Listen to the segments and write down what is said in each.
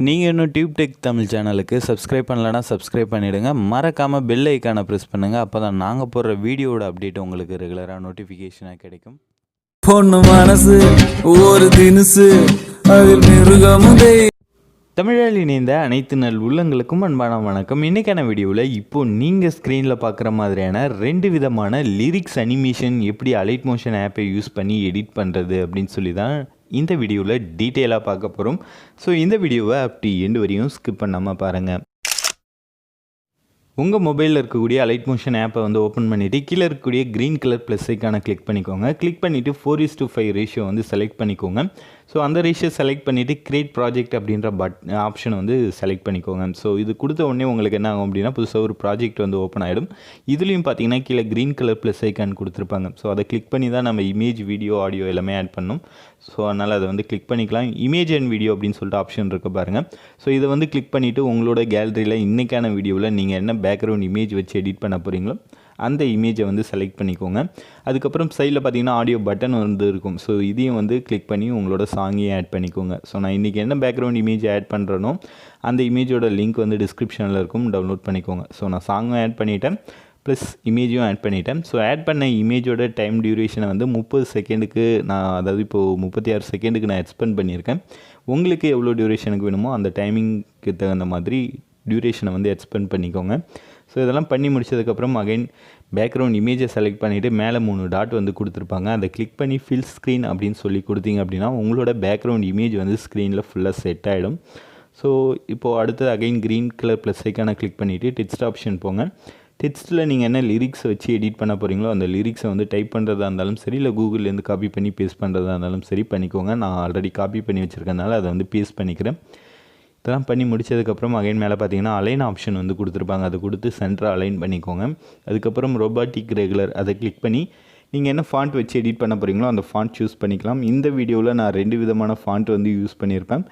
நீங்கள் இன்னும் tube tech Tamil சேனலுக்கு சப்ஸ்கிரைப் பண்ணலன்னா சப்ஸ்கிரைப் பண்ணிவிடுங்க. மறக்காமல் பெல் ஐக்கானை ப்ரெஸ் பண்ணுங்கள். அப்போ தான் நாங்கள் போடுற வீடியோட அப்டேட் உங்களுக்கு ரெகுலராக நோட்டிஃபிகேஷனாக கிடைக்கும். பொண்ணு மனசு ஒரு தினுசு அதில் மிருகமுதே. தமிழில் இணைந்த அனைத்து நல் உள்ளங்களுக்கும் அன்பான வணக்கம். இன்றைக்கான வீடியோவில் இப்போது நீங்கள் ஸ்க்ரீனில் பார்க்குற மாதிரியான 2 விதமான லிரிக்ஸ் அனிமேஷன் எப்படி அலைட் மோஷன் ஆப்பை யூஸ் பண்ணி எடிட் பண்ணுறது அப்படின்னு சொல்லி தான் இந்த வீடியோவில் டீட்டெயிலாக பார்க்க போகிறோம். ஸோ இந்த வீடியோவை அப்படி எண்டு வரையும் ஸ்கிப் பண்ணாமல் பாருங்கள். உங்கள் மொபைலில் இருக்கக்கூடிய அலைட் மோஷன் ஆப்பை வந்து ஓப்பன் பண்ணிவிட்டு கீழே இருக்கக்கூடிய க்ரீன் கலர் ப்ளஸ் ஐக்கானை கிளிக் பண்ணிக்கோங்க. கிளிக் பண்ணிவிட்டு 4:5 ரேஷியோ வந்து செலக்ட் பண்ணிக்கோங்க. ஸோ அந்த ரேஷியோ செலக்ட் பண்ணிவிட்டு கிரியேட் ப்ராஜெக்ட் அப்படின்ற ஆப்ஷனை வந்து செலக்ட் பண்ணிக்கோங்க. ஸோ இது கொடுத்த உடனே உங்களுக்கு என்ன ஆகும் அப்படின்னா புதுசாக ஒரு ப்ராஜெக்ட் வந்து ஓப்பன் ஆகிடும். இதுலேயும் பார்த்தீங்கன்னா கீழே க்ரீன் கலர் ப்ளஸ் ஐக்கான் கொடுத்துருப்பாங்க. ஸோ அதை கிளிக் பண்ணி தான் நம்ம இமேஜ், வீடியோ, ஆடியோ எல்லாமே ஆட் பண்ணணும். ஸோ அதனால் அதை வந்து கிளிக் பண்ணிக்கலாம். இமேஜ் அண்ட் வீடியோ அப்படின்னு சொல்லிட்டு ஆப்ஷன் இருக்குது பாருங்கள். ஸோ இதை வந்து கிளிக் பண்ணிவிட்டு உங்களோட கேலரியில் இன்றைக்கான வீடியோவில் நீங்கள் என்ன பேக்ரவுண்ட் இமேஜ் வச்சு எடிட் பண்ண போகிறீங்களோ அந்த இமேஜை வந்து செலக்ட் பண்ணிக்கோங்க. அதுக்கப்புறம் சைடில் பார்த்தீங்கன்னா ஆடியோ பட்டன் வந்து இருக்கும். ஸோ இதையும் வந்து கிளிக் பண்ணி உங்களோட சாங்கையும் ஆட் பண்ணிக்கோங்க. ஸோ நான் இன்றைக்கி என்ன பேக்ரவுண்ட் இமேஜ் ஆட் பண்ணுறேனோ அந்த இமேஜோட லிங்க் வந்து டிஸ்கிரிப்ஷனில் இருக்கும், டவுன்லோட் பண்ணிக்கோங்க. ஸோ நான் சாங்கும் ஆட் பண்ணிவிட்டேன், ப்ளஸ் இமேஜும் ஆட் பண்ணிட்டேன். ஸோ ஆட் பண்ண இமேஜோட டைம் டியூரேஷனை வந்து 30 செகண்டுக்கு நான், அதாவது இப்போது 36 செகண்டுக்கு நான் எக்ஸ்பெண்ட் பண்ணியிருக்கேன். உங்களுக்கு எவ்வளோ டியூரேஷனுக்கு வேணுமோ அந்த டைமிங்க்கு தகுந்த மாதிரி டியூரேஷனை வந்து எக்ஸ்பெண்ட் பண்ணிக்கோங்க. ஸோ இதெல்லாம் பண்ணி முடிச்சதுக்கப்புறம் அகைன் பேக்ரவுண்ட் இமேஜை செலக்ட் பண்ணிவிட்டு மேலே 3 டாட் வந்து கொடுத்துருப்பாங்க. அதை கிளிக் பண்ணி ஃபில் ஸ்க்ரீன் அப்படின்னு சொல்லி கொடுத்தீங்க அப்படின்னா உங்களோட பேக்ரவுண்ட் இமேஜ் வந்து ஸ்க்ரீனில் ஃபுல்லாக செட் ஆகிடும். ஸோ இப்போது அடுத்தது அகைன் க்ரீன் கலர் ப்ளஸ் ஐக்கானை கிளிக் பண்ணிவிட்டு டெக்ஸ்ட் ஆப்ஷன் போங்க. டெக்ஸ்ட்டில் நீங்கள் என்ன லிரிக்ஸ் வச்சு எடிட் பண்ண போகிறீங்களோ அந்த லிரிக்ஸை வந்து டைப் பண்ணுறதா இருந்தாலும் சரி, இல்லை கூகுள்லேருந்து காப்பி பண்ணி பேஸ்ட் பண்ணுறதா இருந்தாலும் சரி பண்ணிக்கோங்க. நான் ஆல்ரெடி காப்பி பண்ணி வச்சுருக்கனால அதை வந்து பேஸ்ட் பண்ணிக்கிறேன். இதெல்லாம் பண்ணி முடிச்சதுக்கப்புறம் அகைன் மேலே பார்த்தீங்கன்னா அலைன் ஆப்ஷன் வந்து கொடுத்துருப்பாங்க. அதை கொடுத்து சென்டரை அலைன் பண்ணிக்கோங்க. அதுக்கப்புறம் ரோபாட்டிக் ரெகுலர் அதை கிளிக் பண்ணி நீங்கள் என்ன ஃபாண்ட் வச்சு எடிட் பண்ண போகிறீங்களோ அந்த ஃபாண்ட் சூஸ் பண்ணிக்கலாம். இந்த வீடியோவில் நான் 2 விதமான ஃபாண்ட் வந்து யூஸ் பண்ணியிருப்பேன்.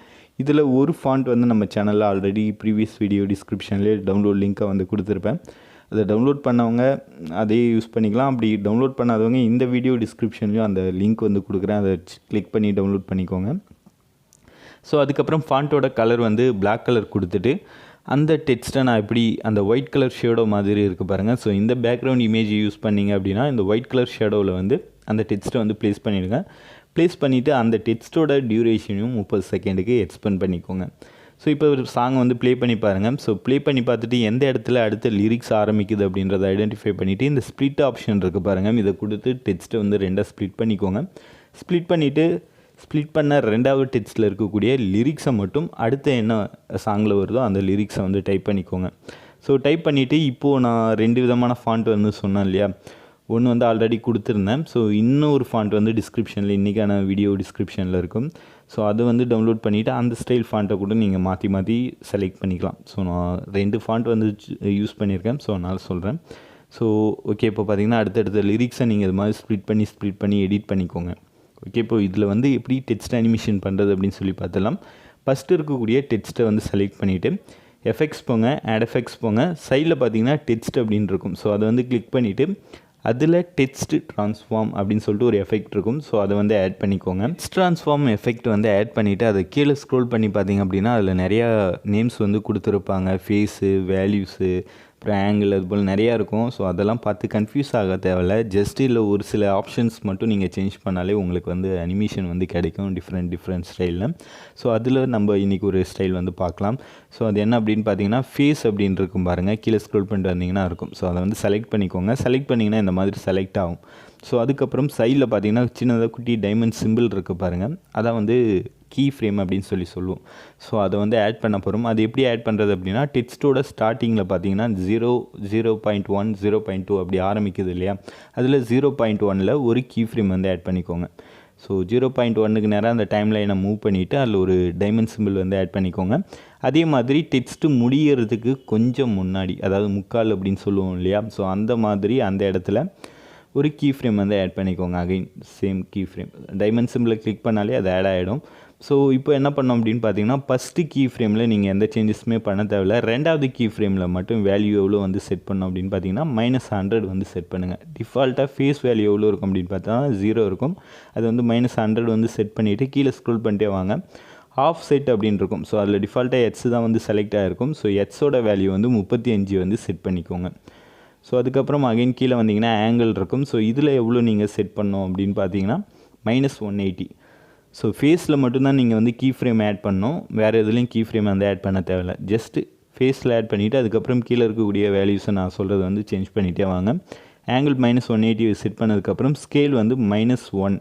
இதில் ஒரு ஃபாண்ட் வந்து நம்ம சேனலில் ஆல்ரெடி ப்ரீவியஸ் வீடியோ டிஸ்கிரிப்ஷன்லேயே டவுன்லோட் லிங்க்கை வந்து கொடுத்துருப்பேன். அதை டவுன்லோட் பண்ணவங்க அதே யூஸ் பண்ணிக்கலாம். அப்படி டவுன்லோட் பண்ணாதவங்க இந்த வீடியோ டிஸ்கிரிப்ஷன்லேயும் அந்த லிங்க் வந்து கொடுக்குறேன், அதை கிளிக் பண்ணி டவுன்லோட் பண்ணிக்கோங்க. ஸோ அதுக்கப்புறம் ஃபாண்ட்டோட கலர் வந்து பிளாக் கலர் கொடுத்துட்டு அந்த டெக்ஸ்ட்டை நான் எப்படி அந்த ஒயிட் கலர் ஷேடோ மாதிரி இருக்குது பாருங்கள். ஸோ இந்த பேக்ரவுண்ட் இமேஜ் யூஸ் பண்ணிங்க அப்படின்னா இந்த ஒயிட் கலர் ஷேடோவில் வந்து அந்த டெக்ஸ்ட்டை வந்து ப்ளேஸ் பண்ணிவிடுங்க. ப்ளேஸ் பண்ணிவிட்டு அந்த டெக்ஸ்ட்டோட டியூரேஷனையும் 30 செகண்டுக்கு எக்ஸ்பெண்ட் பண்ணிக்கோங்க. ஸோ இப்போ ஒரு சாங் வந்து ப்ளே பண்ணி பாருங்கள். ஸோ ப்ளே பண்ணி பார்த்துட்டு எந்த இடத்துல அடுத்த லிரிக்ஸ் ஆரம்பிக்குது அப்படின்றத ஐடென்டிஃபை பண்ணிவிட்டு இந்த ஸ்ப்ளிட் ஆப்ஷன் இருக்குது பாருங்கள். இதை கொடுத்து டெக்ஸ்ட்டை வந்து 2ஆக ஸ்ப்ளிட் பண்ணிக்கோங்க. ஸ்ப்ளிட் பண்ணிவிட்டு ஸ்ப்ளிட் பண்ண 2வது டெக்ஸ்ட்டில் இருக்கக்கூடிய லிரிக்ஸை மட்டும் அடுத்த என்ன சாங்கில் வருதோ அந்த லிரிக்ஸை வந்து டைப் பண்ணிக்கோங்க. ஸோ டைப் பண்ணிவிட்டு இப்போது நான் 2 விதமான ஃபாண்ட் வந்து சொன்னேன் இல்லையா, ஒன்று வந்து ஆல்ரெடி கொடுத்துருந்தேன். ஸோ இன்னொரு ஃபாண்ட் வந்து டிஸ்கிரிப்ஷனில் இன்றைக்கான வீடியோ டிஸ்கிரிப்ஷனில் இருக்கும். ஸோ அது வந்து டவுன்லோட் பண்ணிவிட்டு அந்த ஸ்டைல் ஃபாண்ட்டை கூட நீங்கள் மாற்றி மாற்றி செலக்ட் பண்ணிக்கலாம். ஸோ நான் 2 ஃபாண்ட் வந்து யூஸ் பண்ணியிருக்கேன். ஸோ அதனால் சொல்கிறேன். ஸோ ஓகே, இப்போ பார்த்தீங்கன்னா அடுத்தடுத்த லிரிக்ஸை நீங்கள் இது மாதிரி ஸ்ப்ளிட் பண்ணி எடிட் பண்ணிக்கோங்க. ஓகே, இப்போ இதில் வந்து எப்படி டெக்ஸ்ட் அனிமேஷன் பண்ணுறது அப்படின்னு சொல்லி பார்த்தலாம். ஃபஸ்ட்டு இருக்கக்கூடிய டெக்ஸ்ட்டை வந்து செலக்ட் பண்ணிவிட்டு எஃபெக்ட்ஸ் போங்க, ஆட் எஃபெக்ட்ஸ் போங்க. சைடில் பார்த்தீங்கன்னா டெக்ஸ்ட் அப்படின்னு இருக்கும். ஸோ அதை வந்து கிளிக் பண்ணிவிட்டு அதில் டெக்ஸ்ட் ட்ரான்ஸ்ஃபார்ம் அப்படின்னு சொல்லிட்டு ஒரு எஃபெக்ட் இருக்கும். ஸோ அதை வந்து ஆட் பண்ணிக்கோங்க. டெக்ஸ்ட் ட்ரான்ஸ்ஃபார்ம் எஃபெக்ட் வந்து ஆட் பண்ணிவிட்டு அதை கீழே ஸ்க்ரோல் பண்ணி பார்த்தீங்க அப்படின்னா அதில் நிறையா நேம்ஸ் வந்து கொடுத்துருப்பாங்க. ஃபேஸு, வேல்யூஸு, அப்புறம் ஆங்கிள், அது போல் நிறையா இருக்கும். ஸோ அதெல்லாம் பார்த்து கன்ஃபியூஸ் ஆக தேவையில்ல. ஜஸ்ட் இல்லை ஒரு சில ஆப்ஷன்ஸ் மட்டும் நீங்கள் சேஞ்ச் பண்ணாலே உங்களுக்கு வந்து அனிமேஷன் வந்து கிடைக்கும் டிஃப்ரெண்ட் ஸ்டைலில். ஸோ அதில் நம்ம இன்றைக்கி ஒரு ஸ்டைல் வந்து பார்க்கலாம். ஸோ அது என்ன அப்படின்னு பார்த்தீங்கன்னா ஃபேஸ் அப்படின்னு இருக்கும் பாருங்கள். கீழே ஸ்க்ரோல் பண்ணிட்டு வந்தீங்கன்னா இருக்கும். ஸோ அதை வந்து செலக்ட் பண்ணிக்கோங்க. செலக்ட் பண்ணிங்கன்னா இந்த மாதிரி செலக்ட் ஆகும். ஸோ அதுக்கப்புறம் சைடில் பார்த்தீங்கன்னா சின்னதாக குட்டி டைமண்ட் சிம்பிள் இருக்குது பாருங்கள். அதான் வந்து கீ ஃப்ரேம் அப்படின்னு சொல்லுவோம். ஸோ அதை வந்து ஆட் பண்ண போகிறோம். அது எப்படி ஆட் பண்ணுறது அப்படின்னா டெக்ஸ்ட்டோட ஸ்டார்டிங்கில் பார்த்தீங்கன்னா 0, 0.1, 0.2 அப்படி ஆரம்பிக்குது இல்லையா, அதில் 0.1ல் ஒரு கீ ஃப்ரேம் வந்து ஆட் பண்ணிக்கோங்க. ஸோ 0.1க்கு நேராக அந்த டைம் லைனை மூவ் பண்ணிவிட்டு அதில் ஒரு டைமண்ட் சிம்பிள் வந்து ஆட் பண்ணிக்கோங்க. அதே மாதிரி டெக்ஸ்ட்டு முடியறதுக்கு கொஞ்சம் முன்னாடி, அதாவது முக்கால் அப்படின்னு சொல்லுவோம் இல்லையா, ஸோ அந்த மாதிரி அந்த இடத்துல ஒரு கீ ஃப்ரேம் வந்து ஆட் பண்ணிக்கோங்க. Again same key frame diamond சிம்பிளை கிளிக் பண்ணாலே அது ஆட் ஆகிடும். ஸோ இப்போ என்ன பண்ணோம் அப்படின்னு பார்த்தீங்கன்னா ஃபஸ்ட்டு கீ ஃப்ரேமில் நீங்கள் எந்த சேஞ்சஸுமே பண்ண தேவையில்ல. 2வது கீ ஃப்ரேமில் மட்டும் வேல்யூ எவ்வளோ வந்து செட் பண்ணோம் அப்படின்னு பார்த்தீங்கன்னா -100 வந்து செட் பண்ணுங்கள். டிஃபால்ட்டாக ஃபேஸ் வேல்யூ எவ்வளோ இருக்கும் அப்படின்னு பார்த்தா 0 இருக்கும். அது வந்து -100 வந்து செட் பண்ணிவிட்டு கீழே ஸ்க்ரோல் பண்ணிட்டே வாங்க. ஆஃப் செட் அப்படின்னு இருக்கும். ஸோ அதில் டிஃபால்ட்டாக எட்ஸ் தான் வந்து செலக்ட் ஆகிருக்கும். ஸோ எட்ஸோட வேல்யூ வந்து 35 வந்து செட் பண்ணிக்கோங்க. ஸோ அதுக்கப்புறம் அகைன் கீழே வந்தீங்கன்னா ஆங்கிள் இருக்கும். ஸோ இதில் எவ்வளோ நீங்கள் செட் பண்ணோம் அப்படின்னு பார்த்தீங்கன்னா -180. ஸோ ஃபேஸில் மட்டும்தான் நீங்கள் வந்து கீ ஃப்ரேம் ஆட் பண்ணணும். வேறு எதுலேயும் கீ ஃப்ரேம் வந்து ஆட் பண்ண தேவையில்லை. ஜஸ்ட்டு ஃபேஸில் ஆட் பண்ணிவிட்டு அதுக்கப்புறம் கீழே இருக்கக்கூடிய வேல்யூஸை நான் சொல்கிறது வந்து சேஞ்ச் பண்ணிகிட்டே வாங்க. ஆங்கிள் -180 செட் பண்ணதுக்கப்புறம் ஸ்கேல் வந்து -1,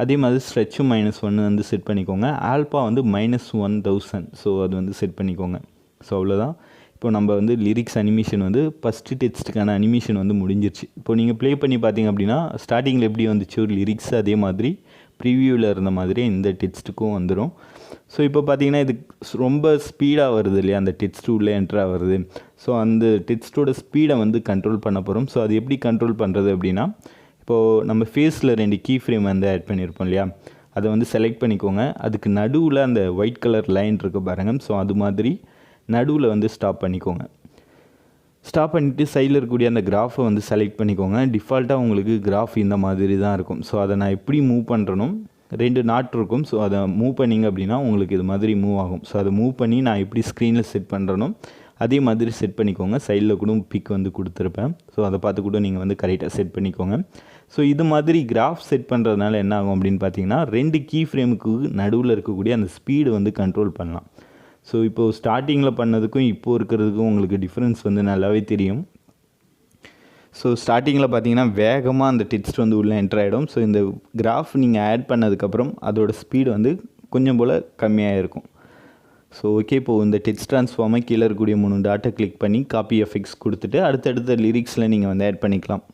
அதே மாதிரி ஸ்ட்ரெச்சும் -1 வந்து செட் பண்ணிக்கோங்க. ஆல்பா வந்து -1000. ஸோ அது வந்து செட் பண்ணிக்கோங்க. ஸோ அவ்வளோதான். இப்போ நம்ம வந்து லிரிக்ஸ் அனிமேஷன் வந்து ஃபஸ்ட்டு டெக்ஸ்ட்டுக்கான அனிமேஷன் வந்து முடிஞ்சிருச்சு. இப்போ நீங்கள் ப்ளே பண்ணி பார்த்தீங்க அப்படின்னா ஸ்டார்டிங்கில் எப்படி வந்துச்சு ஒரு லிரிக்ஸ், அதே மாதிரி ப்ரிவியூவில் இருந்த மாதிரி இந்த டெக்ஸ்ட்டுக்கும் வந்துடும். ஸோ இப்போ பார்த்தீங்கன்னா இது ரொம்ப ஸ்பீடாக வருது இல்லையா, அந்த டெக்ஸ்ட் உள்ளே என்ட்ராக வருது. ஸோ அந்த டெக்ஸ்ட்டோட ஸ்பீடை வந்து கண்ட்ரோல் பண்ண போகிறோம். ஸோ அது எப்படி கண்ட்ரோல் பண்ணுறது அப்படின்னா, இப்போது நம்ம ஃபேஸில் 2 கீ ஃப்ரேம் வந்து ஆட் பண்ணியிருப்போம் இல்லையா, அதை வந்து செலக்ட் பண்ணிக்கோங்க. அதுக்கு நடுவில் அந்த ஒயிட் கலர் லைன் இருக்குது பாருங்கள். ஸோ அது மாதிரி நடுவில் வந்து ஸ்டாப் பண்ணிக்கோங்க. ஸ்டாப் பண்ணிவிட்டு சைடில் இருக்கக்கூடிய அந்த கிராஃபை வந்து செலக்ட் பண்ணிக்கோங்க. டிஃபால்ட்டாக உங்களுக்கு கிராஃப் இந்த மாதிரி தான் இருக்கும். ஸோ அதை நான் எப்படி மூவ் பண்ணுறனோ 2 நாட் இருக்கும். ஸோ அதை மூவ் பண்ணிங்க அப்படின்னா உங்களுக்கு இது மாதிரி மூவ் ஆகும். ஸோ அதை மூவ் பண்ணி நான் எப்படி ஸ்க்ரீனில் செட் பண்ணுறனோ அதே மாதிரி செட் பண்ணிக்கோங்க. சைடில் கூட பிக் வந்து கொடுத்துருப்பேன். ஸோ அதை பார்த்து கூட நீங்கள் வந்து கரெக்டாக செட் பண்ணிக்கோங்க. ஸோ இது மாதிரி கிராஃப் செட் பண்ணுறதுனால என்ன ஆகும் அப்படின்னு பார்த்தீங்கன்னா 2 கீ ஃப்ரேமுக்கு நடுவில் இருக்கக்கூடிய அந்த ஸ்பீடு வந்து கண்ட்ரோல் பண்ணலாம். ஸோ இப்போது ஸ்டார்டிங்கில் பண்ணதுக்கும் இப்போது இருக்கிறதுக்கும் உங்களுக்கு டிஃப்ரென்ஸ் வந்து நல்லாவே தெரியும். ஸோ ஸ்டார்டிங்கில் பார்த்தீங்கன்னா வேகமாக அந்த டெக்ஸ்ட் வந்து உள்ளே என்டர் ஆகிடும். ஸோ இந்த கிராஃப் நீங்கள் ஆட் பண்ணதுக்கப்புறம் அதோட ஸ்பீடு வந்து கொஞ்சம் போல் கம்மியாக இருக்கும். ஸோ ஓகே, இப்போது இந்த டெக்ஸ்ட் ட்ரான்ஸ்ஃபார்மை கீழே இருக்கக்கூடிய 3 டாட்டை கிளிக் பண்ணி காப்பி எஃபெக்ட்ஸ் கொடுத்துட்டு அடுத்தடுத்த லிரிக்ஸில் நீங்கள் வந்து ஆட் பண்ணிக்கலாம்.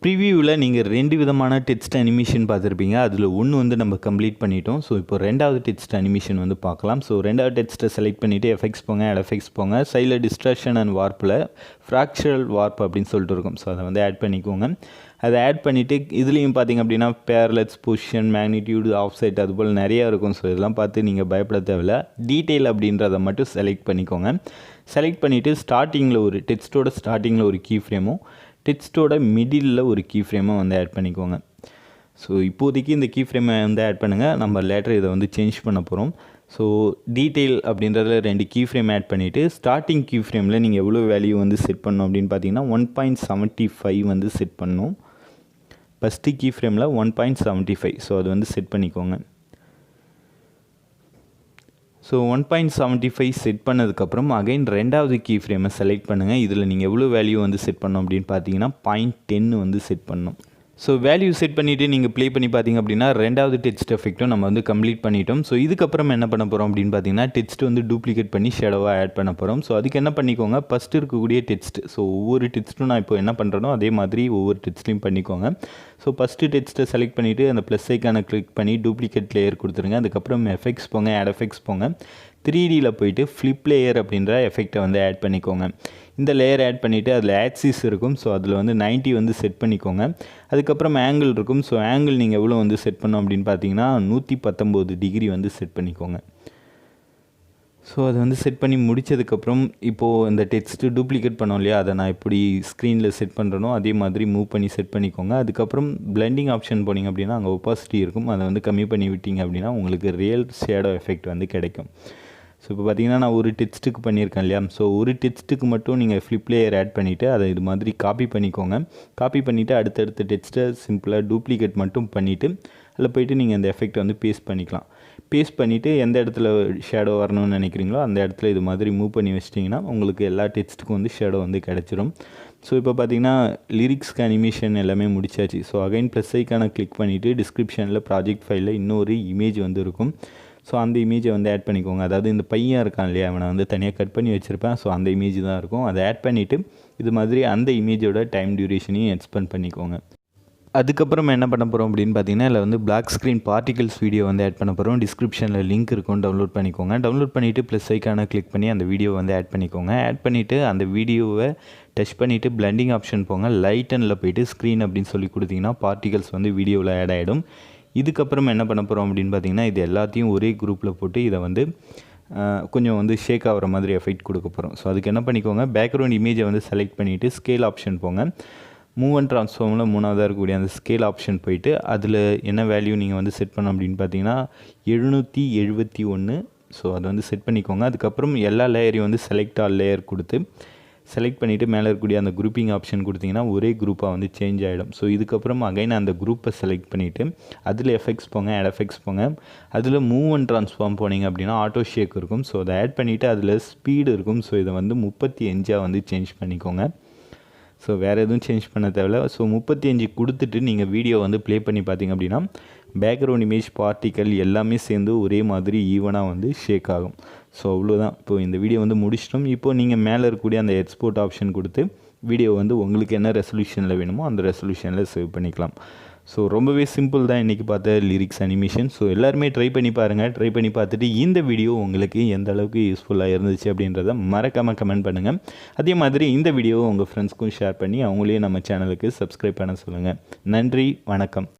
ப்ரிவியூவில் நீங்கள் 2 விதமான டெக்ஸ்ட் அனிமேஷன் பார்த்துருப்பீங்க. அதில் ஒன்று வந்து நம்ம கம்ப்ளீட் பண்ணிட்டோம். ஸோ இப்போ 2வது டெக்ஸ்ட் அனிமேஷன் வந்து பார்க்கலாம். ஸோ 2வது டெக்ஸ்ட்டை செலக்ட் பண்ணிவிட்டு எஃபெக்ட்ஸ் போங்க, ஆட் எஃபெக்ட்ஸ் போங்க. சைடில் டிஸ்ட்ராக்ஷன் அண்ட் வார்ப்பில் ஃப்ராக்சரல் வார்ப் அப்படின்னு சொல்லிட்டு இருக்கும். ஸோ அதை வந்து ஆட் பண்ணிக்கோங்க. அதை ஆட் பண்ணிவிட்டு இதுலேயும் பார்த்திங்க அப்படின்னா பேரலட்ஸ், பொசிஷன், மேக்னிடியூடு, ஆஃப் செட் அதுபோல் நிறையா இருக்கும். ஸோ இதெல்லாம் பார்த்து நீங்கள் பயப்பட தேவையில்ல. டீட்டெயில் அப்படின்றத மட்டும் செலக்ட் பண்ணிக்கோங்க. செலக்ட் பண்ணிவிட்டு ஸ்டார்டிங்கில் ஒரு டெக்ஸ்ட்டோட ஸ்டார்டிங்கில் ஒரு கீ ஃப்ரேமும் டெக்ஸ்ட்டோட மிடில் ஒரு கீ ஃப்ரேமை வந்து ஆட் பண்ணிக்கோங்க. ஸோ இப்போதைக்கு இந்த கீ ஃப்ரேமை வந்து ஆட் பண்ணுங்கள். நம்ம லேட்டர் இதை வந்து சேஞ்ச் பண்ண போகிறோம். ஸோ டீட்டெயில் அப்படின்றதுல 2 கீ ஃப்ரேம் ஆட் பண்ணிவிட்டு ஸ்டார்டிங் கீ ஃப்ரேமில் நீங்கள் எவ்வளோ வேல்யூ வந்து செட் பண்ணணும் அப்படின்னு பார்த்தீங்கன்னா 1.75 வந்து செட் பண்ணணும். ஃபஸ்ட்டு கீ ஃப்ரேமில் 1.75. ஸோ அது வந்து செட் பண்ணிக்கோங்க. ஸோ 1.75 செட் பண்ணதுக்கப்புறம் அகைன் 2வது கீ ஃப்ரேமை செலக்ட் பண்ணுங்கள். இதில் நீங்கள் எவ்வளோ வேல்யூ வந்து செட் பண்ணணும் அப்படின்னு பார்த்தீங்கன்னா 0.10 வந்து செட் பண்ணணும். ஸோ வேல்யூ செட் பண்ணிவிட்டு நீங்கள் ப்ளே பண்ணி பார்த்தீங்க அப்படின்னா 2வது டெக்ஸ்ட் எஃபெக்ட்டும் நம்ம வந்து கம்ப்ளீட் பண்ணிட்டோம். ஸோ இதுக்கப்புறம் என்ன பண்ண போகிறோம் அப்படின்னு பார்த்தீங்கன்னா டெக்ஸ்ட் வந்து டூப்ளிகேட் பண்ணி ஷேடோவாக ஆட் பண்ண போகிறோம். ஸோ அதுக்கு என்ன பண்ணிக்கோங்க, ஃபஸ்ட்டு இருக்கக்கூடிய டெக்ஸ்ட். ஸோ ஒவ்வொரு டெக்ஸ்ட்டும் நான் இப்போ என்ன பண்ணுறனோ அதே மாதிரி ஒவ்வொரு டெக்ஸ்ட்லையும் பண்ணிக்கோங்க. ஸோ ஃபஸ்ட்டு டெக்ஸ்ட்டை செலக்ட் பண்ணிவிட்டு அந்த ப்ளஸ் ஐக்கானை கிளிக் பண்ணி டூப்ளிகேட் லேயர் கொடுத்துருங்க. அதுக்கப்புறம் எஃபெக்ட்ஸ் போங்க, ஆட் எஃபெக்ட்ஸ் போங்க. 3Dயில் போயிட்டு ஃப்ளிப் லேயர் அப்படின்ற எஃபெக்டை வந்து ஆட் பண்ணிக்கோங்க. இந்த லேயர் ஆட் பண்ணிவிட்டு அதில் ஆக்சிஸ் இருக்கும். ஸோ அதில் வந்து 90 வந்து செட் பண்ணிக்கோங்க. அதுக்கப்புறம் ஆங்கிள் இருக்கும். ஸோ ஆங்கிள் நீங்கள் எவ்வளோ வந்து செட் பண்ணோம் அப்படின்னு பார்த்தீங்கன்னா 119 டிகிரி வந்து செட் பண்ணிக்கோங்க. ஸோ அதை வந்து செட் பண்ணி முடித்ததுக்கப்புறம் இப்போது இந்த டெக்ஸ்ட்டு டூப்ளிகேட் பண்ணோம் இல்லையா, அதை நான் எப்படி ஸ்க்ரீனில் செட் பண்ணுறனோ அதே மாதிரி மூவ் பண்ணி செட் பண்ணிக்கோங்க. அதுக்கப்புறம் பிளெண்டிங் ஆப்ஷன் போனீங்க அப்படின்னா அங்கே ஒப்பாசிட்டி இருக்கும். அதை வந்து கம்மி பண்ணி விட்டீங்க அப்படின்னா உங்களுக்கு ரியல் ஷேடோ எஃபெக்ட் வந்து கிடைக்கும். ஸோ இப்போ பார்த்தீங்கன்னா நான் ஒரு டெக்ஸ்ட்டுக்கு பண்ணியிருக்கேன் இல்லையா, ஸோ ஒரு டெக்ஸ்ட்டுக்கு மட்டும் நீங்கள் ஃப்ளிப் லேயர் ஆட் பண்ணிவிட்டு அதை இது மாதிரி காப்பி பண்ணிக்கோங்க. காப்பி பண்ணிவிட்டு அடுத்தடுத்த டெக்ஸ்ட்டை சிம்பிளாக டூப்ளிகேட் மட்டும் பண்ணிவிட்டு அதில் போய்ட்டு நீங்கள் இந்த எஃபெக்ட்டை வந்து பேஸ்ட் பண்ணிக்கலாம். பேஸ்ட் பண்ணிவிட்டு எந்த இடத்துல ஷேடோ வரணும்னு நினைக்கிறீங்களோ அந்த இடத்துல இது மாதிரி மூவ் பண்ணி வச்சிட்டிங்கன்னா உங்களுக்கு எல்லா டெக்ஸ்ட்டுக்கும் வந்து ஷேடோ வந்து கிடச்சிரும். ஸோ இப்போ பார்த்தீங்கன்னா லிரிக்ஸ்க்கு அனிமேஷன் எல்லாமே முடிச்சாச்சு. ஸோ அகைன் ப்ளஸ் ஐக்கானை கிளிக் பண்ணிவிட்டு டிஸ்கிரிப்ஷனில் ப்ராஜெக்ட் ஃபைலில் இன்னொரு இமேஜ் வந்து இருக்கும். ஸோ அந்த இமேஜை வந்து ஆட் பண்ணிக்கோங்க. அதாவது இந்த பையன் இருக்கான் இல்லையா, அவனை வந்து தனியாக கட் பண்ணி வச்சுருப்பேன். ஸோ அந்த இமேஜ் தான் இருக்கும். அதை ஆட் பண்ணிவிட்டு இது மாதிரி அந்த இமேஜோட டைம் டியூரேஷனையும் எக்ஸ்பெண்ட் பண்ணிக்கோங்க. அதுக்கப்புறம் என்ன பண்ண போகிறோம் அப்படின்னு பார்த்தீங்கன்னா இதில் வந்து பிளாக் ஸ்க்ரீன் பார்ட்டிகல்ஸ் வீடியோ வந்து ஆட் பண்ண போகிறோம். டிஸ்கிரிப்ஷனில் லிங்க் இருக்கும், டவுன்லோட் பண்ணிக்கோங்க. டவுன்லோட் பண்ணிவிட்டு ப்ளஸ் ஐக்கானை கிளிக் பண்ணி அந்த வீடியோ வந்து ஆட் பண்ணிக்கோங்க. ஆட் பண்ணிவிட்டு அந்த வீடியோவை டச் பண்ணிவிட்டு பிளெண்டிங் ஆப்ஷன் போங்க. லைட்டனில் போய்ட்டு ஸ்க்ரீன் அப்படின்னு சொல்லி கொடுத்தீங்கன்னா பார்ட்டிகல்ஸ் வந்து வீடியோவில் ஆட் ஆகிடும். இதுக்கப்புறம் என்ன பண்ண போகிறோம் அப்படின்னு பார்த்தீங்கன்னா இது எல்லாத்தையும் ஒரே குரூப்பில் போட்டு இதை வந்து கொஞ்சம் வந்து ஷேக் ஆகிற மாதிரி எஃபெக்ட் கொடுக்க போகிறோம். ஸோ அதுக்கு என்ன பண்ணிக்கோங்க, பேக்ரவுண்ட் இமேஜை வந்து செலக்ட் பண்ணிவிட்டு ஸ்கேல் ஆப்ஷன் போங்க. மூவ் அண்ட் ட்ரான்ஸ்ஃபார்மில் 3ஆவதாக இருக்கக்கூடிய அந்த ஸ்கேல் ஆப்ஷன் போயிட்டு அதில் என்ன வேல்யூ நீங்கள் வந்து செட் பண்ணணும் அப்படின்னு பார்த்தீங்கன்னா 771. ஸோ அதை வந்து செட் பண்ணிக்கோங்க. அதுக்கப்புறம் எல்லா லேயரையும் வந்து செலக்ட் ஆல் லேயர் கொடுத்து செலக்ட் பண்ணிவிட்டு மேலே இருக்கக்கூடிய அந்த குரூப்பிங் ஆப்ஷன் கொடுத்திங்கன்னா ஒரே குரூப்பாக வந்து சேஞ்ச் ஆகிடும். ஸோ இதுக்கப்புறம் அகைன் அந்த குரூப்பை செலக்ட் பண்ணிவிட்டு அதில் எஃபெக்ட்ஸ் போங்க, ஆட் எஃபெக்ட்ஸ் போங்க. அதில் மூவ் அண்ட் ட்ரான்ஸ்ஃபார்ம் போனீங்க அப்படின்னா ஆட்டோ ஷேக் இருக்கும். ஸோ அதை ஆட் பண்ணிவிட்டு அதில் ஸ்பீடு இருக்கும். ஸோ இதை வந்து 35 வந்து சேஞ்ச் பண்ணிக்கோங்க. ஸோ வேறு எதுவும் சேஞ்ச் பண்ண தேவையில்ல. ஸோ 35 கொடுத்துட்டு நீங்கள் வீடியோ வந்து ப்ளே பண்ணி பார்த்தீங்க அப்படின்னா பேக்ரவுண்ட் இமேஜ் பார்ட்டிக்கல் எல்லாமே சேர்ந்து ஒரே மாதிரி ஈவனாக வந்து ஷேக் ஆகும். ஸோ அவ்வளோதான். இப்போது இந்த வீடியோ வந்து முடிச்சிட்டோம். இப்போது நீங்கள் மேலே இருக்கக்கூடிய அந்த எக்ஸ்போர்ட் ஆப்ஷன் கொடுத்து வீடியோ வந்து உங்களுக்கு என்ன ரெசல்யூஷனில் வேணுமோ அந்த ரெசல்யூஷனில் சேவ் பண்ணிக்கலாம். ஸோ ரொம்பவே சிம்பிள் தான் இன்றைக்கி பார்த்த லிரிக்ஸ் அனிமேஷன். ஸோ எல்லாருமே ட்ரை பண்ணி பாருங்கள். ட்ரை பண்ணி பார்த்துட்டு இந்த வீடியோ உங்களுக்கு எந்த அளவுக்கு யூஸ்ஃபுல்லாக இருந்துச்சு அப்படின்றத மறக்காமல் கமெண்ட் பண்ணுங்கள். அதே மாதிரி இந்த வீடியோவை உங்கள் ஃப்ரெண்ட்ஸ்க்கும் ஷேர் பண்ணி அவங்களையும் நம்ம சேனலுக்கு சப்ஸ்கிரைப் பண்ண சொல்லுங்கள். நன்றி, வணக்கம்.